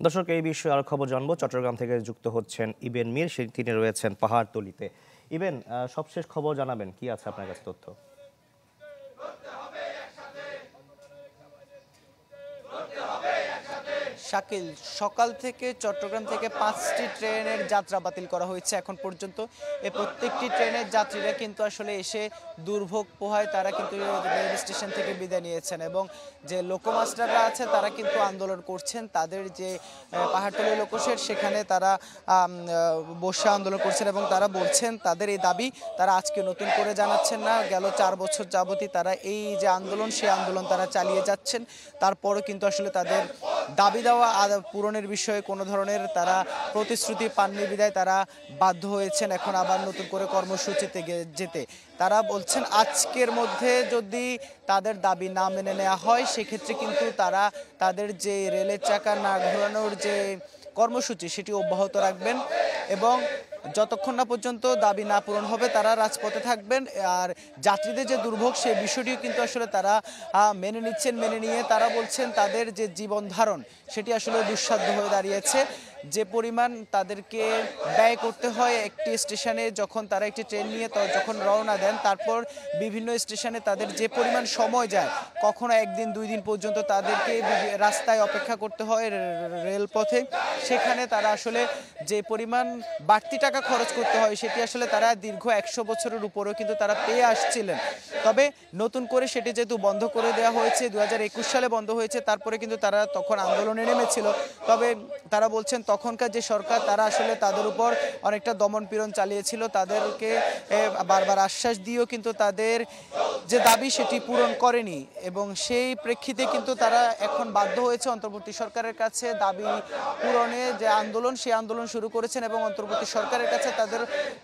দর্শক, এই বিষয়ে আরো খবর জানবো। চট্টগ্রাম থেকে যুক্ত হচ্ছেন ইবেন মীর, তিনি রয়েছেন পাহাড়তলীতে। ইবেন, সবশেষ খবর জানাবেন, কি আছে আপনার কাছে তথ্য? শাকিল, সকাল থেকে চট্টগ্রাম থেকে 5টি ট্রেনের যাত্রা বাতিল করা হয়েছে এখন পর্যন্ত। এই প্রত্যেকটি ট্রেনের যাত্রীরা কিন্তু আসলে এসে দুর্ভোগ পোহায় তারা কিন্তু রেল স্টেশন থেকে বিদায় নিয়েছেন, এবং যে লোকোমাস্টাররা আছে তারা কিন্তু আন্দোলন করছেন। তাদের যে পাহাড়তলী লোকোশেড সেখানে তারা বসে আন্দোলন করছেন, এবং তারা বলছেন তাদের এই দাবি তারা আজকে নতুন করে জানাচ্ছেন না। গেল 4 বছর যাবতই তারা এই যে আন্দোলন, সেই আন্দোলন তারা চালিয়ে যাচ্ছেন। তারপরও কিন্তু আসলে তাদের দাবি দেওয়া পূরণের বিষয়ে কোনো ধরনের তারা প্রতিশ্রুতি পাননি বিধায় তারা বাধ্য হয়েছেন এখন আবার নতুন করে কর্মসূচিতে যেতে। তারা বলছেন আজকের মধ্যে যদি তাদের দাবি না মেনে নেওয়া হয় সেক্ষেত্রে কিন্তু তারা তাদের যে রেলের চাকা না ঘোরানোর যে কর্মসূচি সেটি অব্যাহত রাখবেন, এবং যতক্ষণ না পর্যন্ত দাবি না পূরণ হবে তারা রাজপথে থাকবেন। আর যাত্রীদের যে দুর্ভোগ সেই বিষয়টিও কিন্তু আসলে তারা মেনে নিচ্ছেন। মেনে নিয়ে তারা বলছেন তাদের যে জীবন ধারণ সেটি আসলে দুঃসাধ্য হয়ে দাঁড়িয়েছে। যে পরিমাণ তাদেরকে ব্যয় করতে হয় একটি স্টেশনে, যখন তারা একটি ট্রেন নিয়ে যখন রওনা দেন, তারপর বিভিন্ন স্টেশনে তাদের যে পরিমাণ সময় যায়, কখনো 1 দিন 2 দিন পর্যন্ত তাদেরকে রাস্তায় অপেক্ষা করতে হয় রেলপথে। সেখানে তারা আসলে যে পরিমাণ বাড়তি টাকা খরচ করতে হয় সেটি আসলে তারা দীর্ঘ 100 বছরের উপরেও কিন্তু তারা পেয়ে আসছিলেন। তবে নতুন করে সেটি যেহেতু বন্ধ করে দেওয়া হয়েছে, 2021 সালে বন্ধ হয়েছে, তারপরে কিন্তু তারা তখন আন্দোলনে নেমেছিল। তবে তারা বলছেন তখনকার যে সরকার তারা আসলে তাদের উপর অনেকটা দমন পীড়ন চালিয়েছিল, তাদেরকে বারবার আশ্বাস দিয়েও কিন্তু তাদের যে দাবি সেটি পূরণ করেনি, এবং সেই প্রেক্ষিতে কিন্তু তারা এখন বাধ্য হয়েছে অন্তর্বর্তী সরকারের কাছে দাবি পূরণে যে আন্দোলন, সেই আন্দোলন শুরু করেছেন, এবং অন্তর্বর্তী সরকারের কাছে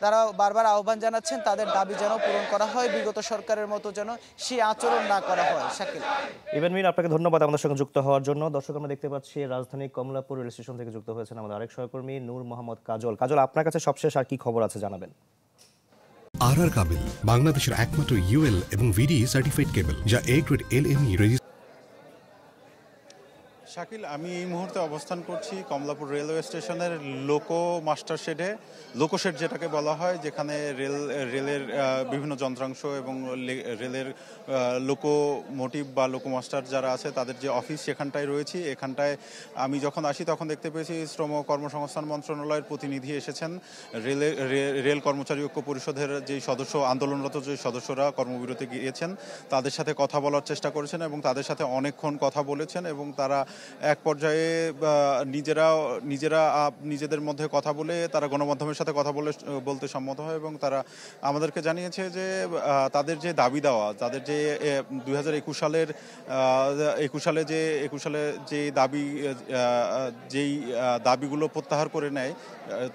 তারা বারবার আহ্বান জানাচ্ছেন তাদের দাবি যেন পূরণ করা হয়, বিগত সরকারের মতো যেন সেই আচরণ না করা হয়। শাকিল। ইবেন মীর, আপনাকে ধন্যবাদ আমাদের সঙ্গে যুক্ত হওয়ার জন্য। দর্শক, আমরা দেখতে পাচ্ছি রাজধানী কমলাপুর রেল স্টেশন থেকে যুক্ত হয়েছেন আমাদের আরেক সহকর্মী নূর মোহাম্মদ কাজল। কাজল, আপনার কাছে সবশেষ আর কি খবর আছে জানাবেন? আর কাবেল বাংলাদেশের একমাত্র ইউএল এবং ভিডি সার্টিফাইড কেবল, যা এ গ্রেড এলএমই রেজিস্ট্রেশন। শাকিল, আমি এই মুহূর্তে অবস্থান করছি কমলাপুর রেলওয়ে স্টেশনের লোকো মাস্টার শেডে, লোকো শেড যেটাকে বলা হয়, যেখানে রেলের বিভিন্ন যন্ত্রাংশ এবং রেলের লোকোমোটিভ বা লোকো মাস্টার যারা আছে তাদের যে অফিস সেখানটায় রয়েছি। এখানটায় আমি যখন আসি তখন দেখতে পেয়েছি শ্রম কর্মসংস্থান মন্ত্রণালয়ের প্রতিনিধি এসেছেন, রেল কর্মচারী ঐক্য পরিষদের যেই সদস্য, আন্দোলনরত যে সদস্যরা কর্মবিরতি গিয়েছেন তাদের সাথে কথা বলার চেষ্টা করেছেন, এবং তাদের সাথে অনেকক্ষণ কথা বলেছেন, এবং তারা এক পর্যায়ে নিজেদের মধ্যে কথা বলে তারা গণমাধ্যমের সাথে কথা বলতে সম্মত হয়, এবং তারা আমাদেরকে জানিয়েছে যে তাদের যে দাবি দেওয়া, তাদের যে 2021 সালে যে যেই দাবিগুলো প্রত্যাহার করে নেয়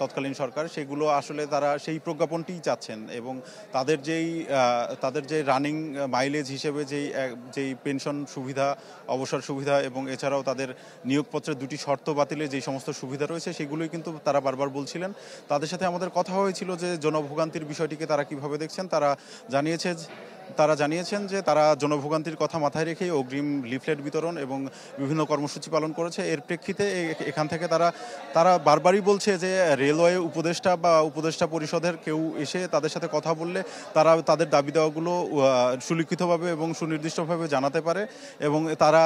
তৎকালীন সরকার, সেগুলো আসলে তারা সেই প্রজ্ঞাপনটিই চাচ্ছেন, এবং তাদের যে রানিং মাইলেজ হিসেবে যেই পেনশন সুবিধা, অবসর সুবিধা, এবং এছাড়াও তাদের নিয়োগপত্রের 2টি শর্ত বাতিলের যে সমস্ত সুবিধা রয়েছে সেগুলোই কিন্তু তারা বারবার বলছিলেন। তাদের সাথে আমাদের কথা হয়েছিল যে জনভোগান্তির বিষয়টিকে তারা কিভাবে দেখছেন। তারা জানিয়েছেন যে তারা জনভোগান্তির কথা মাথায় রেখেই অগ্রিম লিফলেট বিতরণ এবং বিভিন্ন কর্মসূচি পালন করেছে। এর প্রেক্ষিতে এখান থেকে তারা বারবারই বলছে যে রেলওয়ে উপদেষ্টা বা উপদেষ্টা পরিষদের কেউ এসে তাদের সাথে কথা বললে তারা তাদের দাবি দেওয়াগুলো সুলিখিতভাবে এবং সুনির্দিষ্টভাবে জানাতে পারে, এবং তারা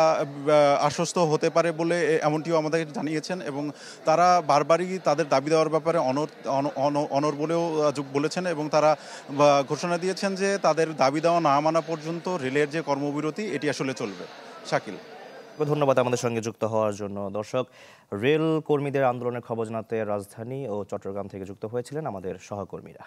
আশ্বস্ত হতে পারে বলে এমনটিও আমাদের জানিয়েছেন, এবং তারা বারবারই তাদের দাবি দেওয়ার ব্যাপারে অনড় বলেও বলেছেন, এবং তারা ঘোষণা দিয়েছেন যে তাদের দাবি দেওয়া না মানা পর্যন্ত রেলের যে কর্মবিরতি এটি আসলে চলবে। শাকিল, ধন্যবাদ আমাদের সঙ্গে যুক্ত হওয়ার জন্য। দর্শক, রেল কর্মীদের আন্দোলনের খবর জানাতে রাজধানী ও চট্টগ্রাম থেকে যুক্ত হয়েছিলেন আমাদের সহকর্মীরা।